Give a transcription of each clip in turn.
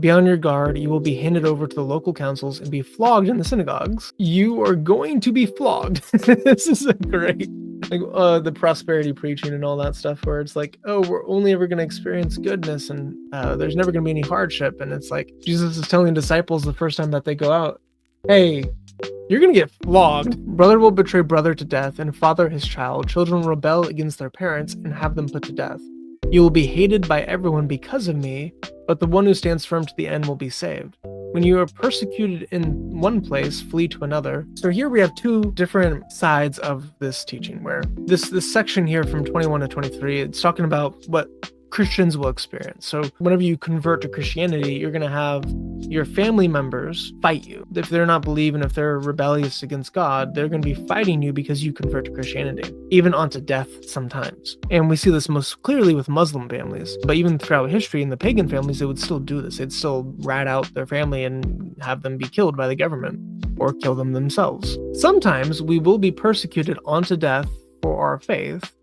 Be on your guard. You will be handed over to the local councils and be flogged in the synagogues. You are going to be flogged. This is great. Like the prosperity preaching and all that stuff, where it's like, oh, we're only ever going to experience goodness, and there's never going to be any hardship. And it's like Jesus is telling disciples the first time that they go out, hey, you're going to get flogged. Brother will betray brother to death, and father his child. Children will rebel against their parents and have them put to death. You will be hated by everyone because of me, but the one who stands firm to the end will be saved. When you are persecuted in one place, flee to another. So here we have two different sides of this teaching, where this section here from 21 to 23, it's talking about what Christians will experience. So whenever you convert to Christianity, you're going to have your family members fight you. If they're not believing, if they're rebellious against God, they're going to be fighting you because you convert to Christianity, even onto death sometimes. And we see this most clearly with Muslim families. But even throughout history, in the pagan families, they would still do this. They'd still rat out their family and have them be killed by the government or kill them themselves. Sometimes we will be persecuted onto death for our faith.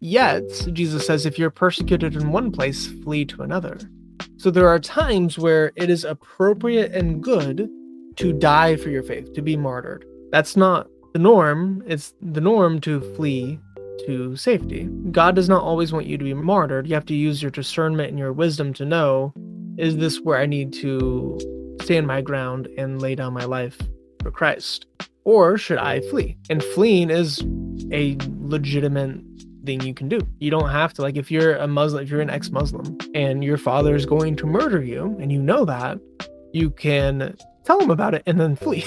Yet, Jesus says, if you're persecuted in one place, flee to another. So there are times where it is appropriate and good to die for your faith, to be martyred. That's not the norm. It's the norm to flee to safety. God does not always want you to be martyred. You have to use your discernment and your wisdom to know, is this where I need to stand my ground and lay down my life for Christ? Or should I flee? And fleeing is a legitimate thing you can do. You don't have to, like, if you're a Muslim, if you're an ex-Muslim and your father is going to murder you and you know that, you can tell him about it and then flee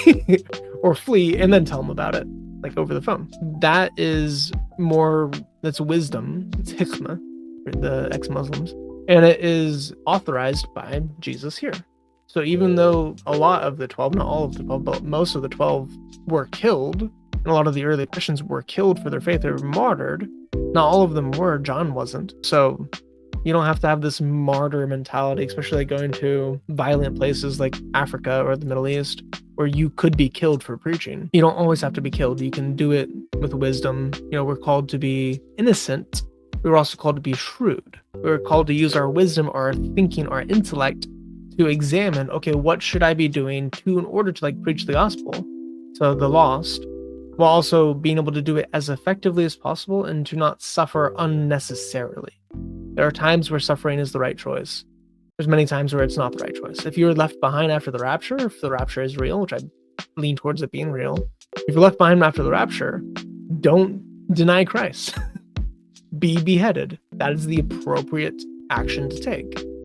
or flee and then tell him about it, like over the phone. That is more, that's wisdom. It's hikmah for the ex-Muslims, and it is authorized by Jesus here. So even though a lot of the 12, not all of the 12, but most of the 12 were killed, and a lot of the early Christians were killed for their faith, they were martyred. Not all of them were. John wasn't. So you don't have to have this martyr mentality, especially like going to violent places like Africa or the Middle East, where you could be killed for preaching. You don't always have to be killed. You can do it with wisdom. You know, we're called to be innocent. We're also called to be shrewd. We're called to use our wisdom, our thinking, our intellect to examine, okay, what should I be doing in order to like preach the gospel to the lost, while also being able to do it as effectively as possible and to not suffer unnecessarily. There are times where suffering is the right choice. There's many times where it's not the right choice. If you're left behind after the rapture, if the rapture is real, which I lean towards it being real, if you're left behind after the rapture, don't deny Christ. Be beheaded. That is the appropriate action to take.